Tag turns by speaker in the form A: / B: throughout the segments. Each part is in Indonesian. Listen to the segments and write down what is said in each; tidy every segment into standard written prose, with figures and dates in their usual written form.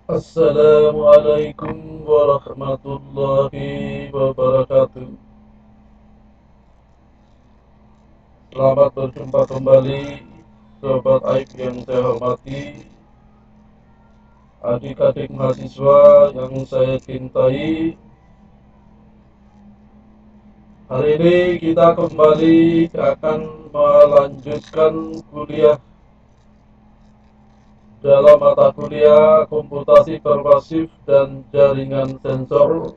A: Assalamualaikum warahmatullahi wabarakatuh. Selamat berjumpa kembali, Sobat Aib yang saya hormati, adik-adik mahasiswa yang saya cintai. Hari ini kita kembali akan melanjutkan kuliah dalam mata kuliah komputasi pervasif dan jaringan sensor,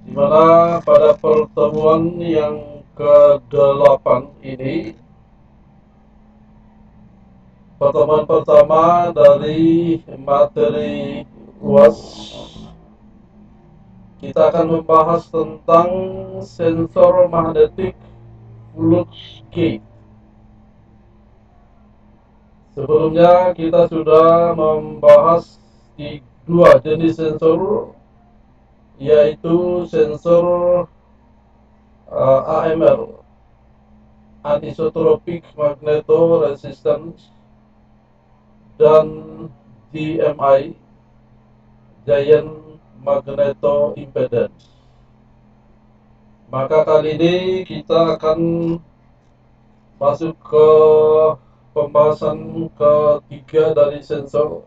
A: di mana pada pertemuan yang ke-8 ini, pertemuan pertama dari materi UAS, kita akan membahas tentang sensor magnetic flux gate. Sebelumnya kita sudah membahas dua jenis sensor, yaitu sensor AMR, anisotropic magnetoresistance, dan GMI, giant magnetoimpedance. Maka kali ini kita akan masuk ke pembahasan ketiga dari sensor,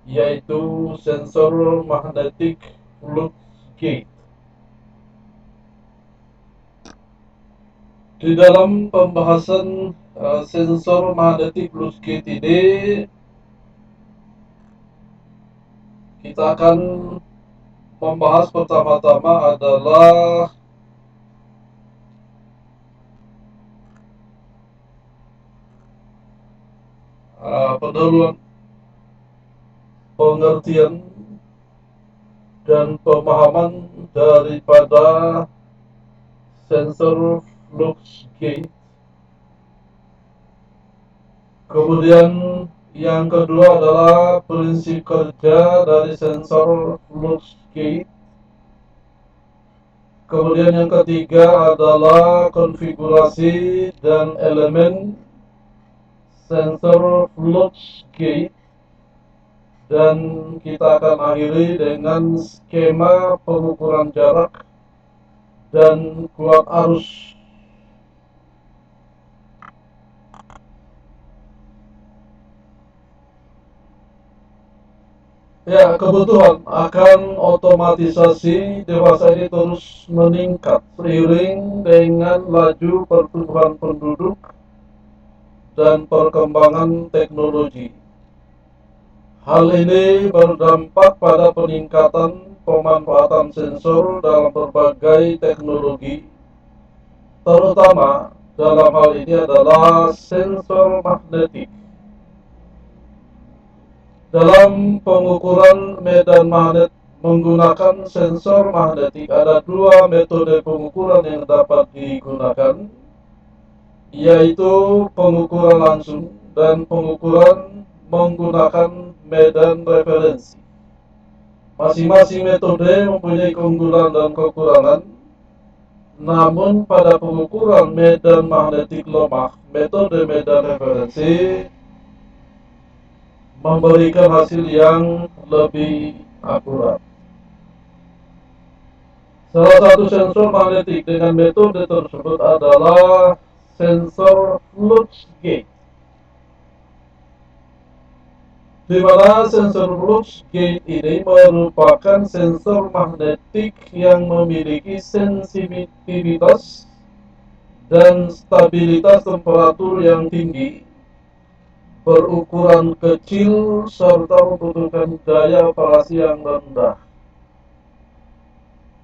A: yaitu sensor magnetic flux gate. Di dalam pembahasan sensor magnetic flux gate ini, kita akan membahas pertama-tama adalah pendahuluan, pengertian, dan pemahaman daripada sensor flux gate. Kemudian yang kedua adalah prinsip kerja dari sensor flux gate. Kemudian yang ketiga adalah konfigurasi dan elemen sensor flux gate. Dan kita akan akhiri dengan skema pengukuran jarak dan kuat arus. Ya, kebutuhan akan otomatisasi dewasa ini terus meningkat seiring dengan laju pertumbuhan penduduk dan perkembangan teknologi. Hal ini berdampak pada peningkatan pemanfaatan sensor dalam berbagai teknologi, terutama dalam hal ini adalah sensor magnetik. Dalam pengukuran medan magnet menggunakan sensor magnetik, ada dua metode pengukuran yang dapat digunakan, yaitu pengukuran langsung dan pengukuran menggunakan medan referensi. Masing-masing metode mempunyai keunggulan dan kekurangan, namun pada pengukuran medan magnetik lemah, metode medan referensi memberikan hasil yang lebih akurat. Salah satu sensor magnetik dengan metode tersebut adalah sensor flux gate, di mana sensor flux gate ini merupakan sensor magnetik yang memiliki sensitivitas dan stabilitas temperatur yang tinggi, berukuran kecil, serta membutuhkan daya operasi yang rendah.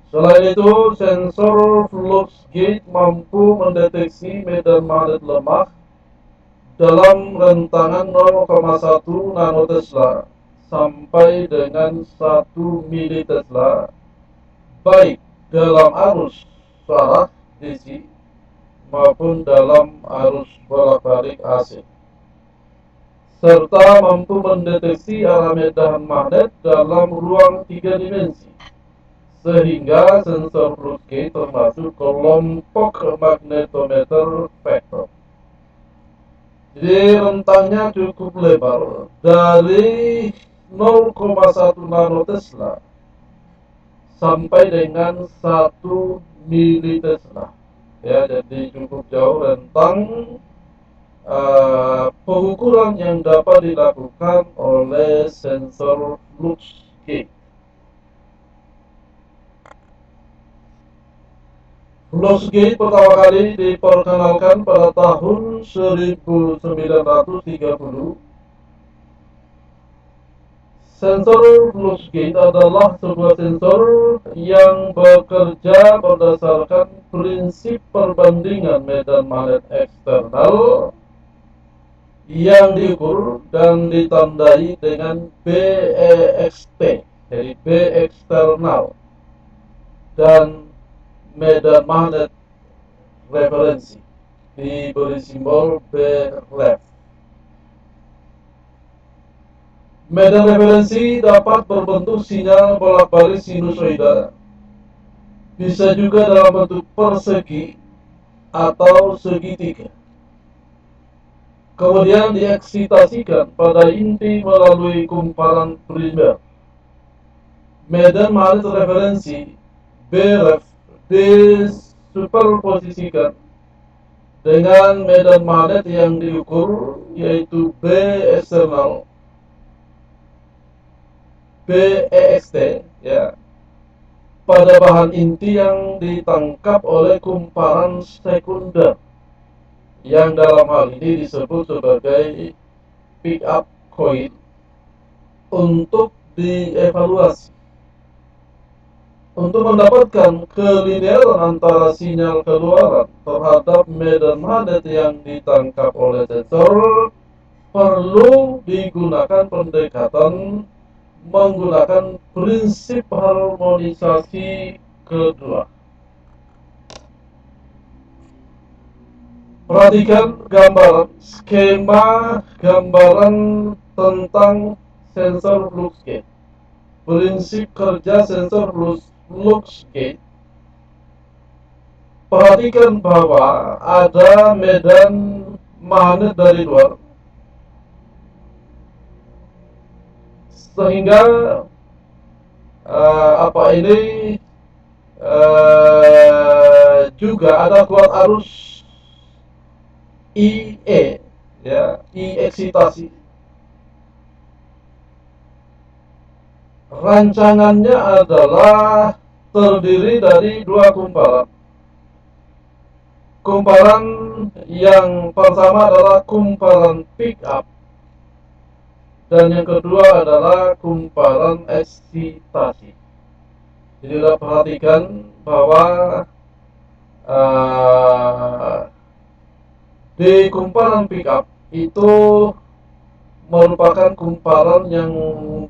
A: Selain itu, sensor flux gate mampu mendeteksi medan magnet lemah dalam rentangan 0,1 nanotesla sampai dengan 1 militesla, baik dalam arus arah DC maupun dalam arus bolak-balik AC, serta mampu mendeteksi arah medan magnet dalam ruang 3 dimensi, sehingga sensor flux gate termasuk kelompok magnetometer vektor. Jadi rentangnya cukup lebar dari 0,1 nanotesla sampai dengan 1 militesla. Ya, jadi cukup jauh rentang pengukuran yang dapat dilakukan oleh sensor flux gate. Flux gate pertama kali diperkenalkan pada tahun 1930. Sensor flux gate adalah sebuah sensor yang bekerja berdasarkan prinsip perbandingan medan magnet eksternal yang diukur dan ditandai dengan BEXT, jadi B eksternal, dan medan magnet referensi diberi simbol BREF. Medan referensi dapat berbentuk sinyal bolak-balik sinusoida, bisa juga dalam bentuk persegi atau segitiga. Kemudian dieksitasikan pada inti melalui kumparan primer. Medan magnet referensi BREF disuperposisikan dengan medan magnet yang diukur, yaitu B eksternal, BEXT, ya, pada bahan inti yang ditangkap oleh kumparan sekunder, yang dalam hal ini disebut sebagai pick up coil, untuk dievaluasi. Untuk mendapatkan kelinearan antara sinyal keluaran terhadap medan magnet yang ditangkap oleh sensor, perlu digunakan pendekatan menggunakan prinsip harmonisasi kedua. Perhatikan gambaran skema gambaran tentang sensor flux gate. Prinsip kerja sensor flux gate. Perhatikan bahwa ada medan magnet dari luar, sehingga juga ada kuat arus IE, ya, I eksitasi. Rancangannya adalah terdiri dari dua kumparan. Kumparan yang pertama adalah kumparan pick up, dan yang kedua adalah kumparan eksitasi. Jadi kita perhatikan bahwa di kumparan pick up itu merupakan kumparan yang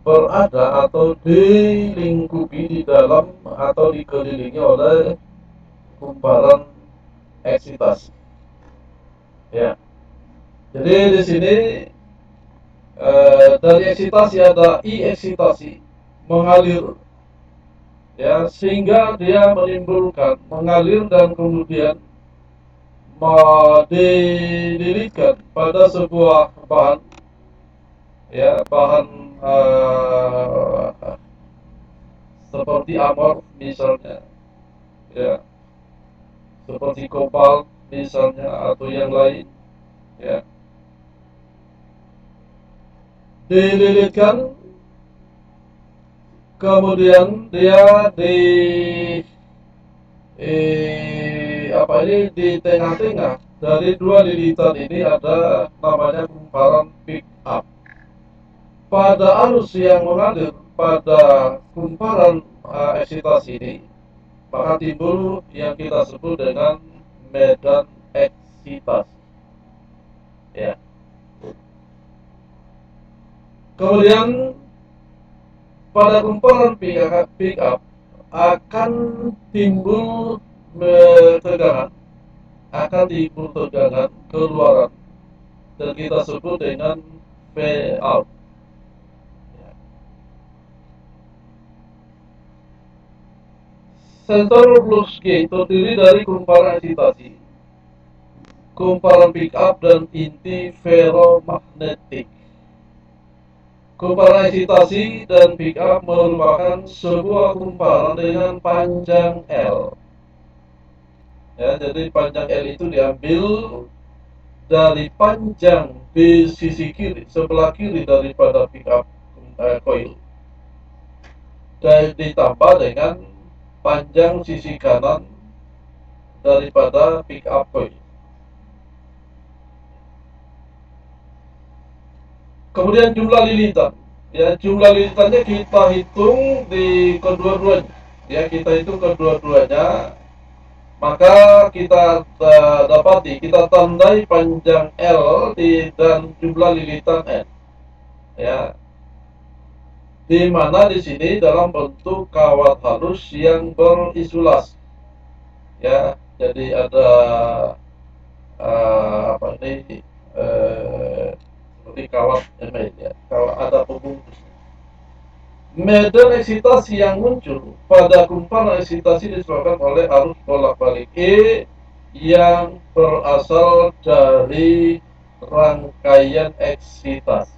A: berada atau dilingkupi di dalam atau dikelilingi oleh kumparan eksitasi. Ya. Jadi di sini dari eksitasi ada I eksitasi mengalir, ya, sehingga dia menimbulkan mengalir dan kemudian didirikan pada sebuah bahan, ya, bahan seperti amor misalnya, ya, seperti kobalt misalnya atau yang lain, ya, dililitkan, kemudian dia di tengah-tengah dari dua lilitan ini ada namanya kumparan pick up. Pada arus yang mengalir pada kumparan eksitasi ini, maka timbul yang kita sebut dengan medan eksitasi. Ya. Kemudian pada kumparan pick up akan timbul tegangan, keluaran, dan kita sebut dengan V out. Sensor flux gate terdiri dari kumparan eksitasi kumparan pick up dan inti ferromagnetik. Kumparan eksitasi dan pick up merupakan sebuah kumparan dengan panjang L. Ya, jadi panjang L itu diambil dari panjang di sisi kiri, sebelah kiri daripada pick up coil, dan ditambah dengan panjang sisi kanan daripada pick up coil. Kemudian jumlah lilitan, ya jumlah lilitannya kita hitung di kedua-duanya, ya kita hitung kedua-duanya, maka kita dapati, kita tandai panjang L dan jumlah lilitan N, ya, di mana di sini dalam bentuk kawat halus yang berisolasi, ya, jadi ada apa ini seperti kawat email, ya, kalau ada pembungkus. Medan eksitasi yang muncul pada kumparan eksitasi disebabkan oleh arus bolak-balik E yang berasal dari rangkaian eksitasi.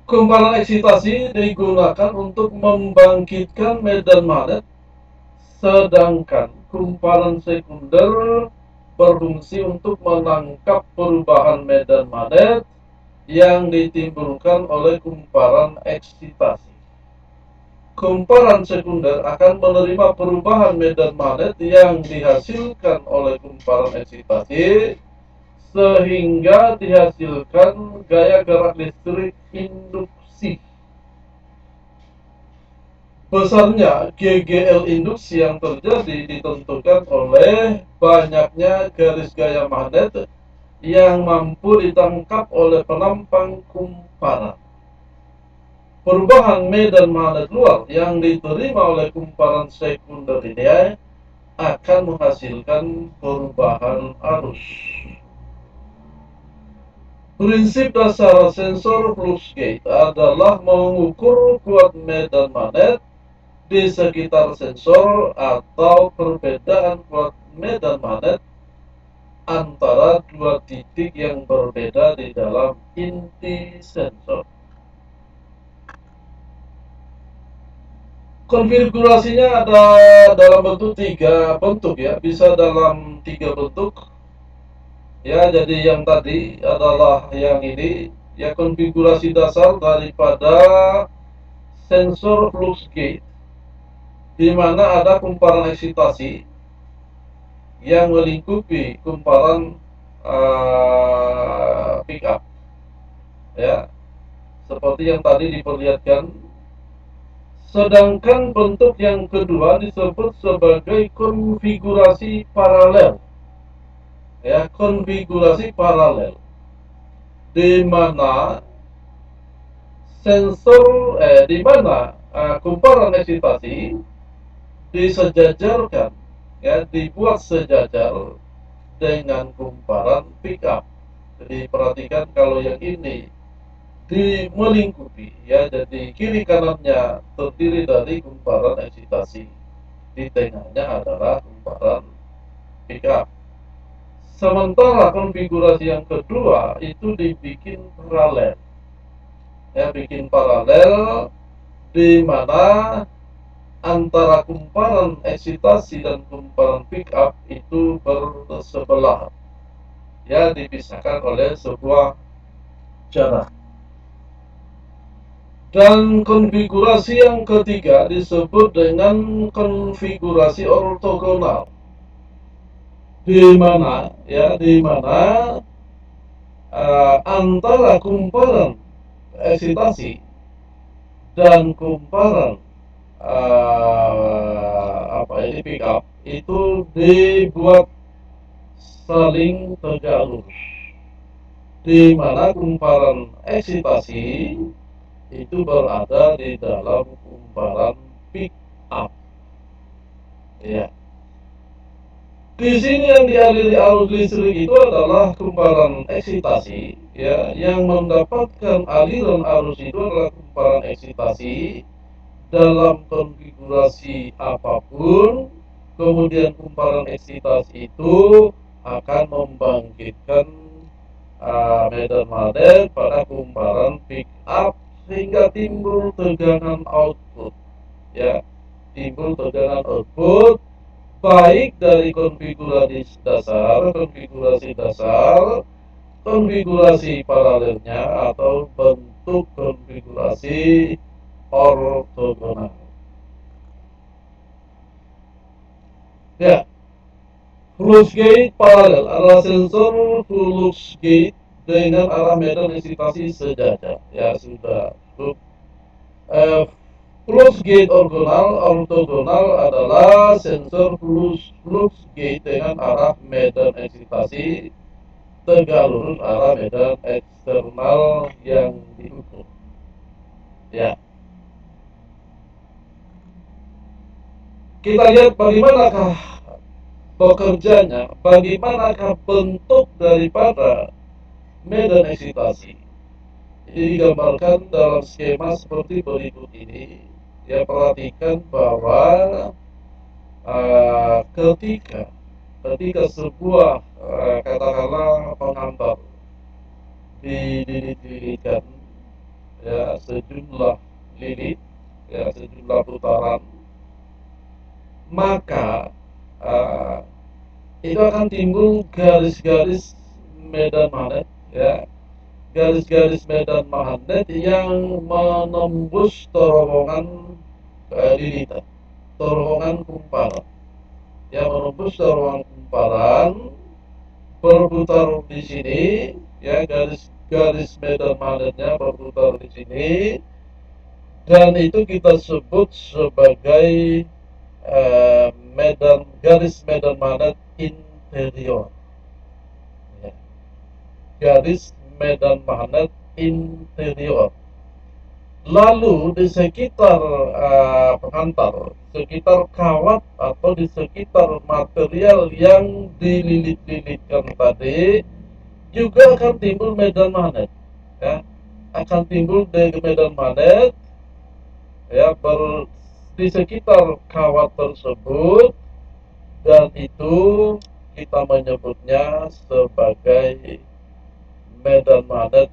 A: Kumparan eksitasi digunakan untuk membangkitkan medan magnet, sedangkan kumparan sekunder berfungsi untuk menangkap perubahan medan magnet yang ditimbulkan oleh kumparan eksitasi. Kumparan sekunder akan menerima perubahan medan magnet yang dihasilkan oleh kumparan eksitasi, sehingga dihasilkan gaya gerak listrik induksi. Besarnya GGL induksi yang terjadi ditentukan oleh banyaknya garis gaya magnet yang mampu ditangkap oleh penampang kumparan. Perubahan medan magnet luar yang diterima oleh kumparan sekunder ini akan menghasilkan perubahan arus. Prinsip dasar sensor flux gauge adalah mengukur kuat medan magnet di sekitar sensor atau perbedaan kuat medan magnet antara dua titik yang berbeda di dalam inti sensor. Konfigurasinya ada dalam bentuk tiga bentuk, ya, bisa dalam tiga bentuk, ya. Jadi yang tadi adalah yang ini, ya, konfigurasi dasar daripada sensor flux gauge, di mana ada kumparan eksitasi yang melingkupi kumparan pick up, ya, seperti yang tadi diperlihatkan. Sedangkan bentuk yang kedua disebut sebagai konfigurasi paralel, ya, konfigurasi paralel, di mana di mana kumparan eksitasi disejajarkan, ya, dibuat sejajar dengan kumparan pick up. Jadi perhatikan, kalau yang ini melingkupi, ya, jadi kiri kanannya terdiri dari kumparan eksitasi, di tengahnya adalah kumparan pick up. Sementara konfigurasi yang kedua itu dibikin paralel, ya, bikin paralel, di mana antara kumparan eksitasi dan kumparan pick up itu bersebelahan, ya, dipisahkan oleh sebuah jarak. Dan konfigurasi yang ketiga disebut dengan konfigurasi ortogonal, di mana, ya, di mana antara kumparan eksitasi dan kumparan pick up itu dibuat saling tegak lurus, di mana kumparan eksitasi itu berada di dalam kumparan pick up, ya. Di sini yang dialiri arus listrik itu adalah kumparan eksitasi, ya, yang mendapatkan aliran arus itu adalah kumparan eksitasi dalam konfigurasi apapun Kemudian kumparan eksitasi itu akan membangkitkan medan magnet pada kumparan pick up sehingga timbul tegangan output, ya, timbul tegangan output baik dari konfigurasi dasar, konfigurasi paralelnya atau bentuk konfigurasi ortogonal. Ya, flux gate paralel adalah sensor flux gate dengan arah medan eksitasi sejajar. Ya sudah. Eh, Flux gate ortogonal adalah sensor flux gate dengan arah medan eksitasi tegak lurus arah medan eksternal yang diukur. Ya, kita lihat bagaimanakah bekerjanya, bagaimanakah bentuk daripada medan eksitasi. Ini digambarkan dalam skema seperti berikut ini. Ya, perhatikan bahwa ketika sebuah katakanlah pengantar dililitkan, ya, sejumlah lilit, ya, sejumlah putaran, maka uh, itu akan timbul garis-garis medan magnet, ya, garis-garis medan magnet yang menembus terowongan lilitan, terowongan kumparan, ya, menembus terowongan kumparan, berputar di sini, ya, garis-garis medan magnetnya berputar di sini, dan itu kita sebut sebagai garis medan magnet interior, ya, garis medan magnet interior. Lalu di sekitar pengantar, sekitar kawat atau di sekitar material yang dililit-lilitkan tadi juga akan timbul medan magnet, ya, akan timbul dari medan magnet, ya, di sekitar kawat tersebut, dan itu kita menyebutnya sebagai medan magnet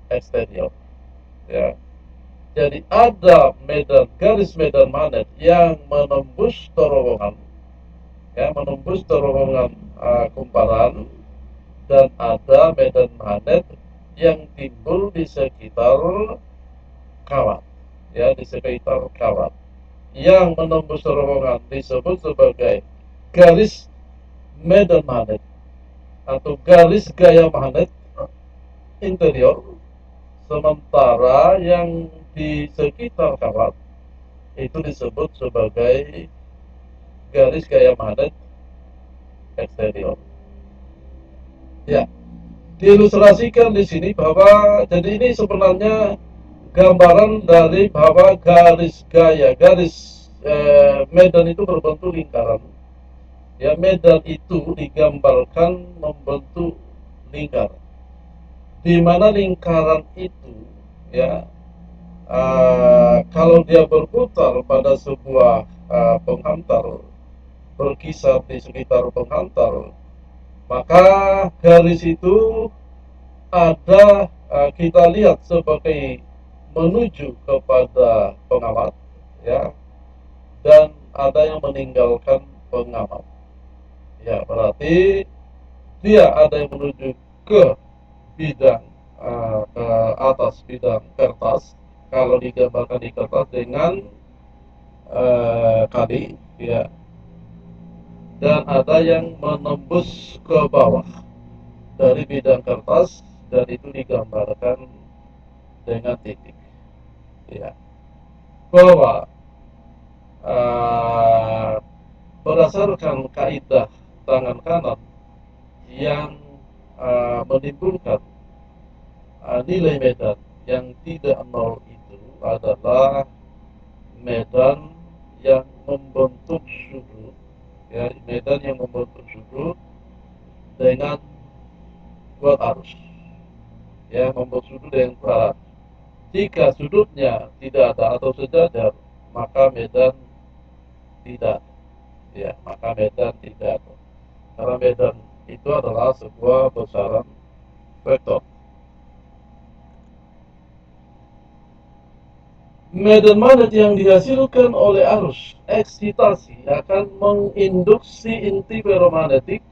A: eksterior, ya. Jadi ada garis medan magnet yang menembus terowongan, ya, menembus terowongan kumparan, dan ada medan magnet yang timbul di sekitar kawat, ya, di sekitar kawat yang menembus terowongan disebut sebagai garis medan magnet atau garis gaya magnet interior, sementara yang di sekitar kawat itu disebut sebagai garis gaya magnet eksterior. Ya, diilustrasikan di sini bahwa jadi ini sebenarnya gambaran dari bahwa garis medan itu berbentuk lingkaran. Ya, medan itu digambarkan membentuk lingkaran, di mana lingkaran itu, ya, kalau dia berputar pada sebuah penghantar, berkisar di sekitar penghantar, maka garis itu ada, kita lihat sebagai menuju kepada pengamat, ya, dan ada yang meninggalkan pengamat. Ya, berarti dia ada yang menuju ke bidang ke atas bidang kertas, kalau digambarkan di kertas dengan kali, ya, dan ada yang menembus ke bawah dari bidang kertas, dan itu digambarkan dengan titik, ya, bahwa uh, berdasarkan kaidah tangan kanan yang menimbulkan nilai medan yang tidak nol itu adalah medan yang membentuk sudut, ya, medan yang membentuk sudut dengan kuat arus, ya, membentuk sudut dengan kuat arus. Jika sudutnya tidak ada atau sejajar, maka medan tidak. ya, maka medan tidak ada. Karena medan itu adalah sebuah besaran vektor. Medan magnet yang dihasilkan oleh arus eksitasi akan menginduksi inti ferromagnetik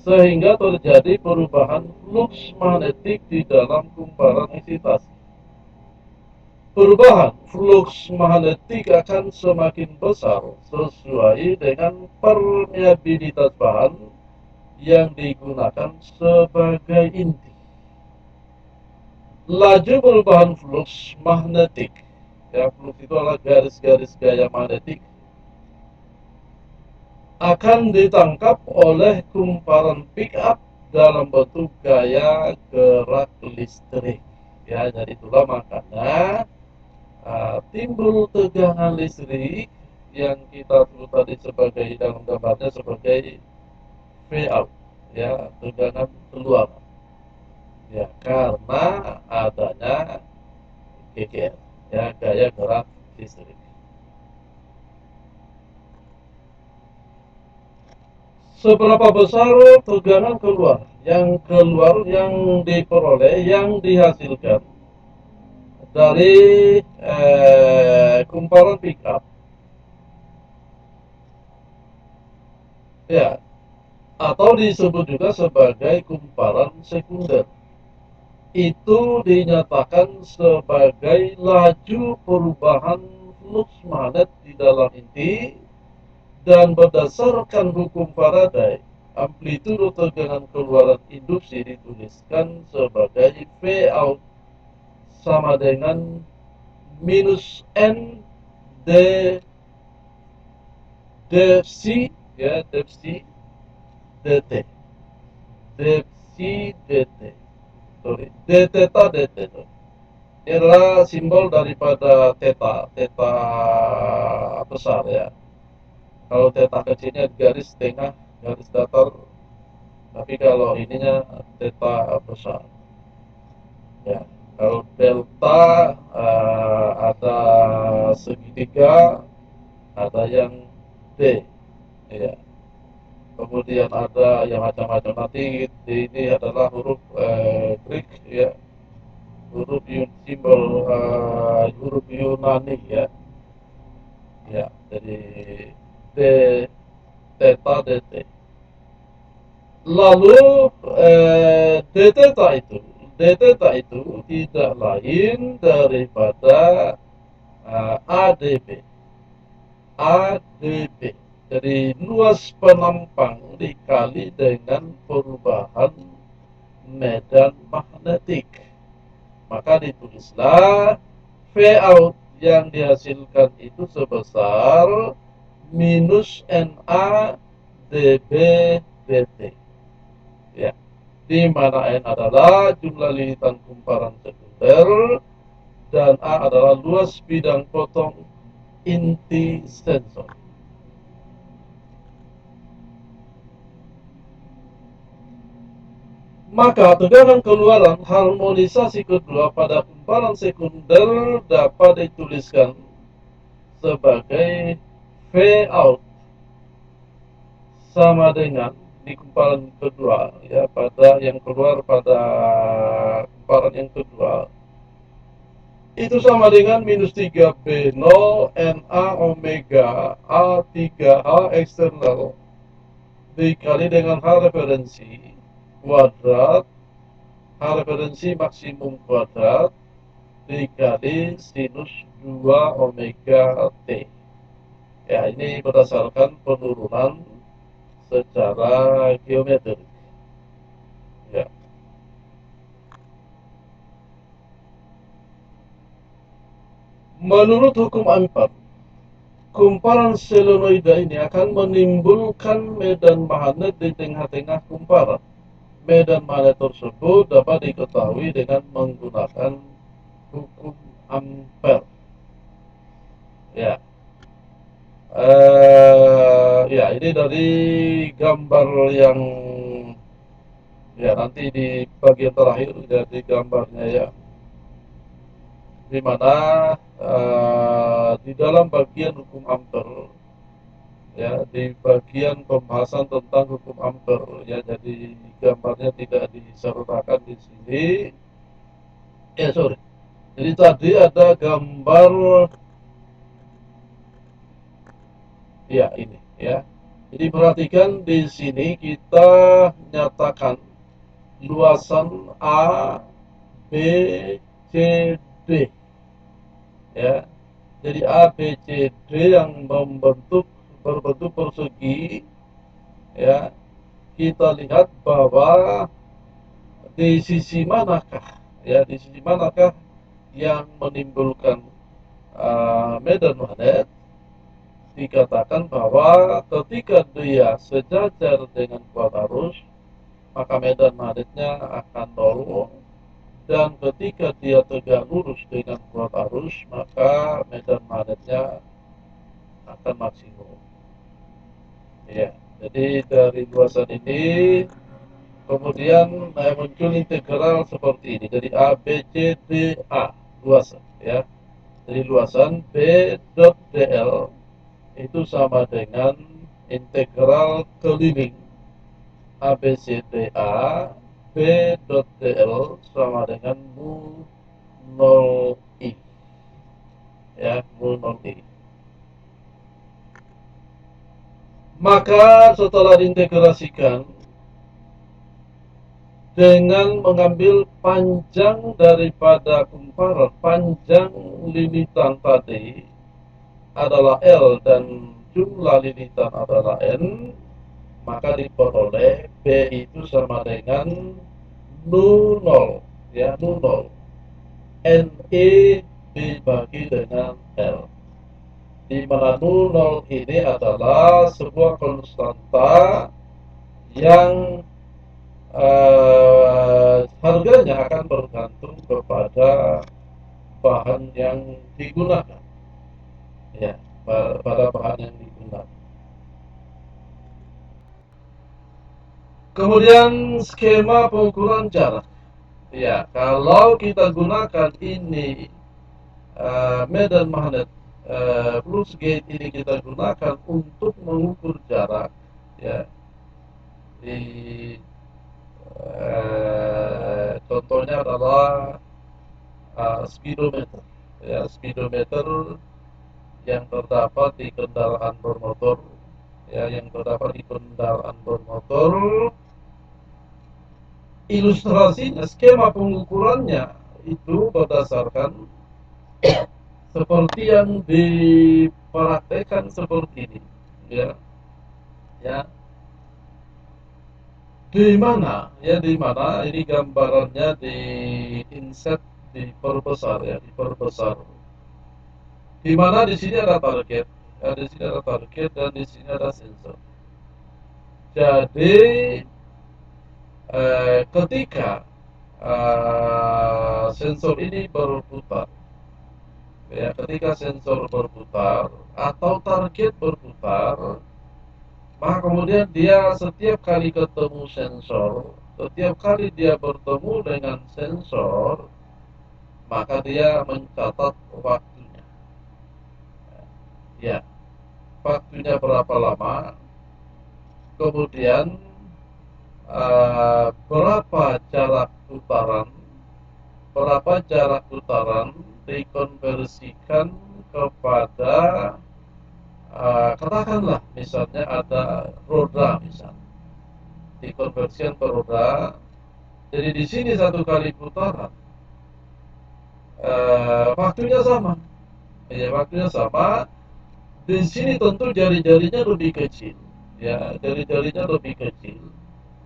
A: sehingga terjadi perubahan flux magnetik di dalam kumparan eksitasi. Perubahan flux magnetik akan semakin besar sesuai dengan permeabilitas bahan yang digunakan sebagai inti. Laju perubahan flux magnetik, ya, flux itu adalah garis-garis gaya magnetik, akan ditangkap oleh kumparan pick up dalam bentuk gaya gerak listrik. Ya, jadi itulah makanya timbul tegangan listrik yang kita sebut tadi sebagai, dalam gambarnya sebagai V out, ya, tegangan keluar, ya, karena adanya GGL, ya, gaya gerak listrik. Seberapa besar tegangan keluar yang diperoleh, yang dihasilkan dari kumparan pickup, ya, atau disebut juga sebagai kumparan sekunder, itu dinyatakan sebagai laju perubahan flux magnet di dalam inti, dan berdasarkan hukum Faraday, amplitudo tegangan keluaran induksi dituliskan sebagai V out sama dengan minus N d dpc, ya, dpc dt, dpc dt, sorry, d theta dt. Ini adalah simbol daripada theta, theta besar, ya. Kalau theta kecilnya garis tengah, garis datar, tapi kalau ininya theta besar, ya. Kalau delta ada segitiga, ada yang D, ya. Kemudian ada yang macam-macam, nanti ini adalah huruf Greek, ya, huruf simbol huruf Yunani, ya, ya. Jadi D theta dt. Lalu d theta itu tidak lain daripada AdB. AdB. Jadi luas penampang dikali dengan perubahan medan magnetik. Maka ditulislah V out yang dihasilkan itu sebesar minus NA dB dt. Ya, di mana N adalah jumlah lilitan kumparan sekunder dan A adalah luas bidang potong inti sensor. Maka tegangan keluaran harmonisasi kedua pada kumparan sekunder dapat dituliskan sebagai V out sama dengan di kumparan kedua, ya, pada yang keluar pada kumparan yang kedua itu sama dengan minus 3B0 NA omega A3H eksternal dikali dengan H referensi kuadrat, H referensi maksimum kuadrat, dikali sinus 2 omega T. Ya, ini berdasarkan penurunan secara geometri. Ya. Menurut hukum Ampere, kumparan solenoida ini akan menimbulkan medan magnet di tengah-tengah kumparan. Medan magnet tersebut dapat diketahui dengan menggunakan hukum Ampere. Ya, ya, ini dari gambar yang, ya, nanti di bagian terakhir jadi gambarnya, ya, di mana di dalam bagian hukum Ampere, ya di bagian pembahasan tentang hukum ampere ya, jadi gambarnya tidak disertakan di sini. Sorry, jadi tadi ada gambar ya ini ya. Jadi perhatikan di sini kita nyatakan luasan A, B, C, D ya. Jadi A, B, C, D yang berbentuk persegi ya. Kita lihat bahwa di sisi manakah ya, di sisi manakah yang menimbulkan medan magnet. Dikatakan bahwa ketika dia sejajar dengan kuat arus, maka medan magnetnya akan nol, dan ketika dia tegak lurus dengan kuat arus, maka medan magnetnya akan maksimum. Ya, jadi dari luasan ini kemudian muncul integral seperti ini. Jadi A, B, C, D, A luasan ya. Jadi luasan B dot dl itu sama dengan integral keliling A, B, C, D, A B dot dl sama dengan mu 0 I ya, mu 0 I. Maka setelah diintegrasikan dengan mengambil panjang daripada kumparan, panjang limitan tadi adalah L dan jumlah limitan adalah N, maka diperoleh B itu sama dengan nu 0 ya, nu 0 NE dibagi dengan L, di mana nu 0 ini adalah sebuah konstanta yang harganya akan bergantung kepada bahan yang digunakan ya, pada bahan yang digunakan. Kemudian skema pengukuran jarak ya, kalau kita gunakan ini medan magnet plus gate ini kita gunakan untuk mengukur jarak ya, di contohnya adalah speedometer ya, speedometer yang terdapat di kendaraan bermotor ya, yang terdapat di kendaraan bermotor. Ilustrasinya, skema pengukurannya itu berdasarkan seperti yang dipraktekkan seperti ini ya, ya. Di mana ya, di mana ini gambarannya di inset, diperbesar ya, diperbesar. Di mana di sini ada target, ya, di sini ada target dan di sini ada sensor. Jadi ketika sensor ini berputar ya, ketika sensor berputar atau target berputar, maka kemudian dia setiap kali ketemu sensor, setiap kali dia bertemu dengan sensor, maka dia mencatat waktunya ya, waktunya berapa lama, kemudian berapa jarak putaran, berapa jarak putaran dikonversikan kepada katakanlah misalnya ada roda, misalnya dikonversikan ke roda. Jadi di sini satu kali putaran waktunya sama ya, waktunya sama. Di sini tentu jari-jarinya lebih kecil ya, jari-jarinya lebih kecil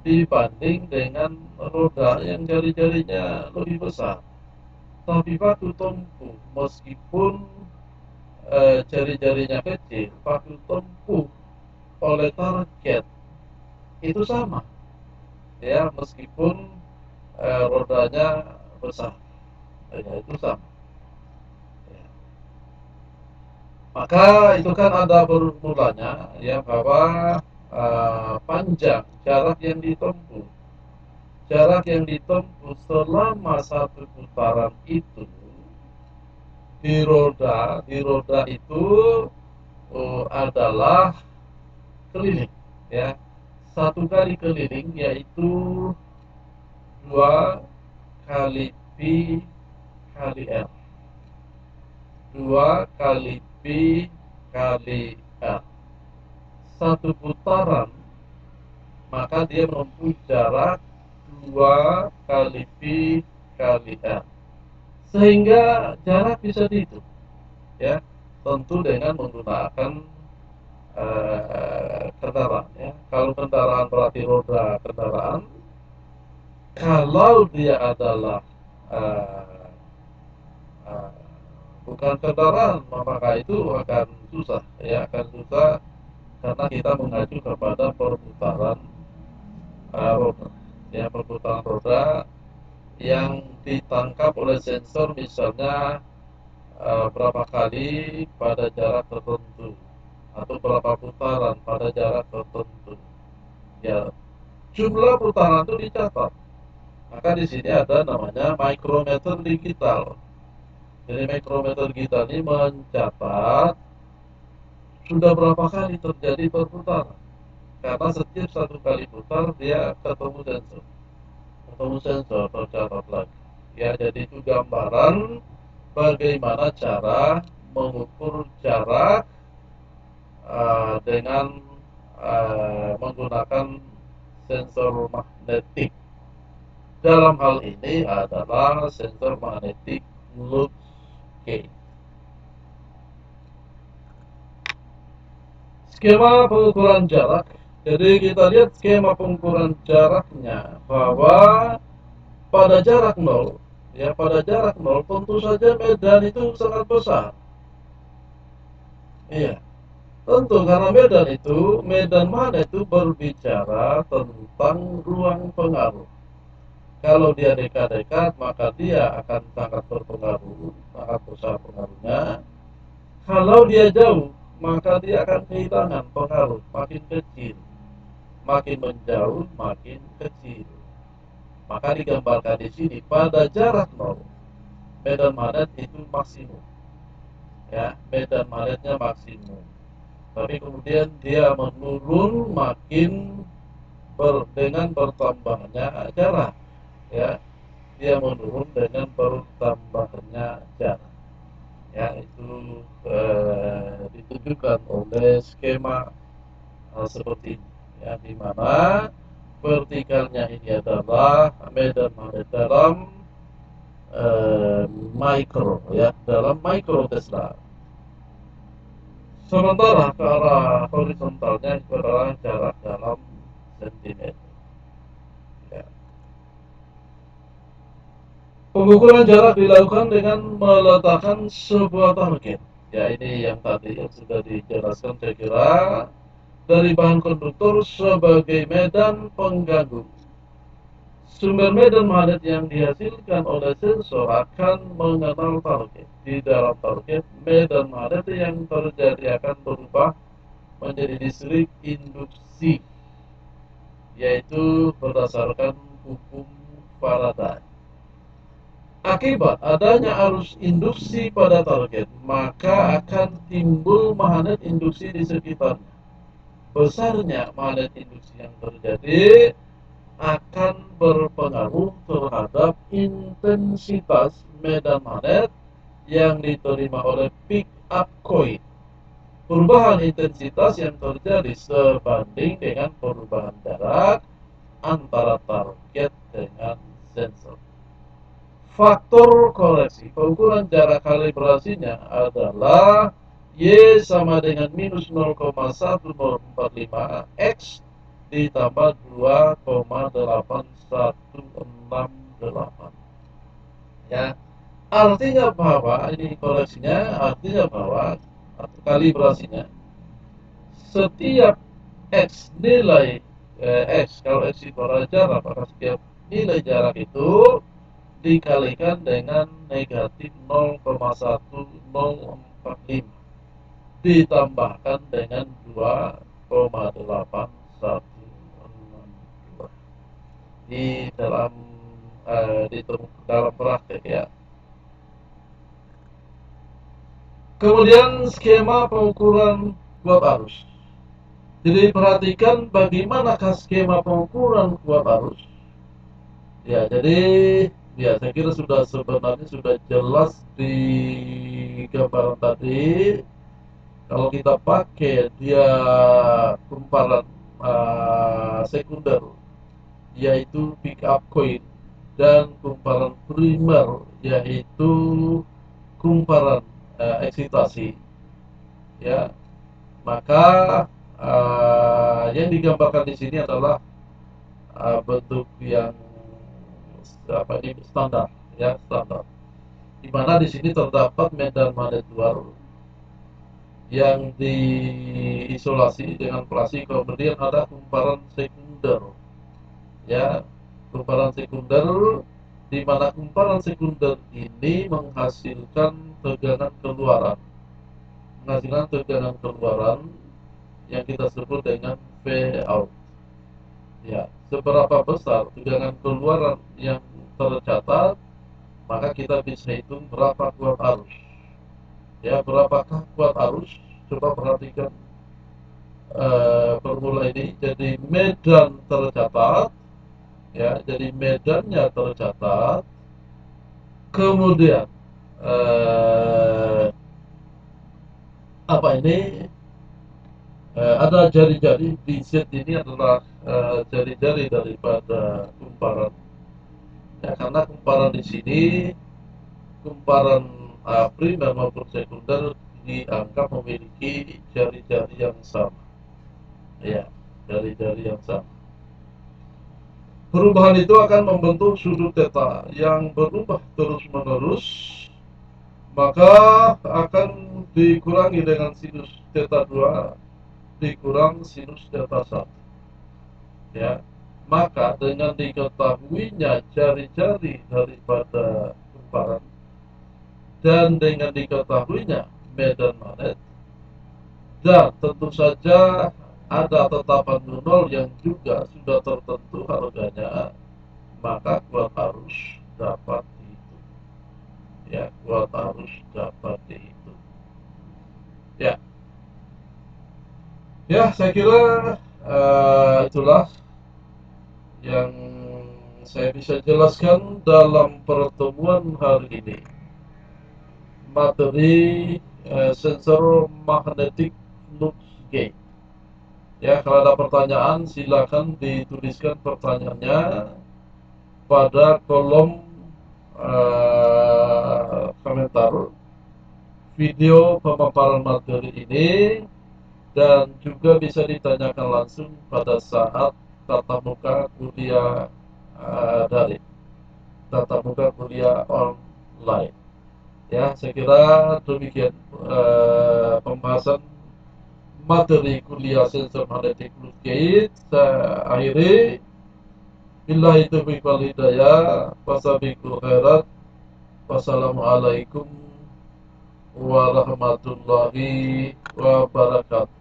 A: dibanding dengan roda yang jari-jarinya lebih besar. Tapi waktu tempuh meskipun jari-jarinya kecil, waktu tempuh oleh target itu sama ya, meskipun rodanya besar ya, itu sama ya. Maka itu kan ada formulanya ya, bahwa panjang jarak yang ditempuh selama satu putaran itu di roda itu adalah keliling, ya. Satu kali keliling yaitu 2 kali P kali R. 2 kali P kali R. Satu putaran, maka dia menempuh jarak 2 kali P kali R. Sehingga jarak bisa dihitung, ya. Tentu dengan menggunakan kendaraan, ya. Kalau kendaraan berarti roda kendaraan. Kalau dia adalah uh, uh, bukan kendaraan, maka itu akan susah, ya, akan susah karena kita mengacu kepada perputaran roda, ya, perputaran roda yang ditangkap oleh sensor, misalnya berapa kali pada jarak tertentu atau berapa putaran pada jarak tertentu, ya. Jumlah putaran itu dicatat, maka di sini ada namanya micrometer digital. Jadi micrometer digital ini mencatat sudah berapa kali terjadi perputaran, karena setiap satu kali putar dia ketemu sensor tercatat lagi, ya. Jadi itu gambaran bagaimana cara mengukur jarak dengan menggunakan sensor magnetik. Dalam hal ini adalah sensor magnetik Lux Gauge. Skema pengukuran jarak. Jadi kita lihat skema pengukuran jaraknya, bahwa pada jarak 0, ya, pada jarak 0 tentu saja medan itu sangat besar. Iya, tentu karena medan magnet itu berbicara tentang ruang pengaruh. Kalau dia dekat-dekat, maka dia akan sangat berpengaruh, sangat besar pengaruhnya. Kalau dia jauh, maka dia akan kehilangan pengaruh, makin kecil. Makin menjauh, makin kecil. Maka digambarkan di sini pada jarak 0, medan magnet itu maksimum, ya, medan magnetnya maksimum. Tapi kemudian dia menurun makin dengan bertambahnya jarak, ya. Dia menurun dengan bertambahnya jarak, ya. Itu ditunjukkan oleh skema seperti ini, ya, di mana vertikalnya ini adalah medan magnet dalam mikro, ya, dalam mikro Tesla. Sementara ke arah horizontalnya itu adalah jarak dalam sentimeter, ya. Pengukuran jarak dilakukan dengan meletakkan sebuah target. Ya, ini yang tadi yang sudah dijelaskan, saya kira, dari bahan konduktor sebagai medan pengganggu. Sumber medan magnet yang dihasilkan oleh sensor akan mengenal target. Di dalam target, medan magnet yang terjadi akan berubah menjadi listrik induksi, yaitu berdasarkan hukum Faraday. Akibat adanya arus induksi pada target, maka akan timbul magnet induksi di sekitarnya. Besarnya magnet induksi yang terjadi akan berpengaruh terhadap intensitas medan magnet yang diterima oleh pick up coil. Perubahan intensitas yang terjadi sebanding dengan perubahan jarak antara target dengan sensor. Faktor koreksi pengukuran jarak kalibrasinya adalah Y sama dengan minus 0,1045 X ditambah 2,8168, ya. Artinya bahwa ini koreksinya, artinya bahwa atau kalibrasinya, setiap X nilai X, kalau X itu adalah jarak, maka setiap nilai jarak itu dikalikan dengan negatif 0,1045 ditambahkan dengan 2,8162 di dalam dalam praktek, ya. Kemudian skema pengukuran kuat arus. Jadi perhatikan bagaimanakah skema pengukuran kuat arus. Ya, jadi ya saya kira sebenarnya sudah jelas di gambaran tadi. Kalau kita pakai dia kumparan sekunder, yaitu pick up coil, dan kumparan primer, yaitu kumparan eksitasi, ya, maka yang digambarkan di sini adalah bentuk yang standar, ya, standar. Di mana di sini terdapat medan magnet luar yang diisolasi dengan plastik, kemudian ada kumparan sekunder, ya, kumparan sekunder, di mana kumparan sekunder ini menghasilkan tegangan keluaran yang kita sebut dengan V out. Ya, seberapa besar tegangan keluaran yang tercatat, maka kita bisa hitung berapa kuat arus. Ya, berapakah kuat arus? Coba perhatikan formula ini. Jadi medan tercatat, ya, jadi medannya tercatat, kemudian eh, apa ini, ada jari-jari. Di set ini adalah jari-jari daripada kumparan, ya, karena kumparan di sini, kumparan primer maupun sekunder, dianggap memiliki jari-jari yang sama, ya, jari-jari yang sama. Perubahan itu akan membentuk sudut theta yang berubah terus-menerus, maka akan dikurangi dengan sinus theta 2 dikurang sinus theta 1, ya. Maka dengan diketahuinya jari-jari daripada kumparan dan dengan diketahuinya medan magnet, dan tentu saja ada tetapan nol yang juga sudah tertentu harganya, maka kuat arus dapat dihitung, ya, kuat arus dapat dihitung, ya. Ya, saya kira itulah yang saya bisa jelaskan dalam pertemuan hari ini, materi sensor magnetic flux gauge. Ya, kalau ada pertanyaan silakan dituliskan pertanyaannya pada kolom komentar video pemaparan materi ini, dan juga bisa ditanyakan langsung pada saat tatap muka kuliah daring, tatap muka kuliah online. Ya, saya kira demikian pembahasan materi kuliah sensor magnetic flux gauge. Saya akhiri. Billahi taufiq wal hidayah. Wasabiqul khairat. Wassalamualaikum warahmatullahi wabarakatuh.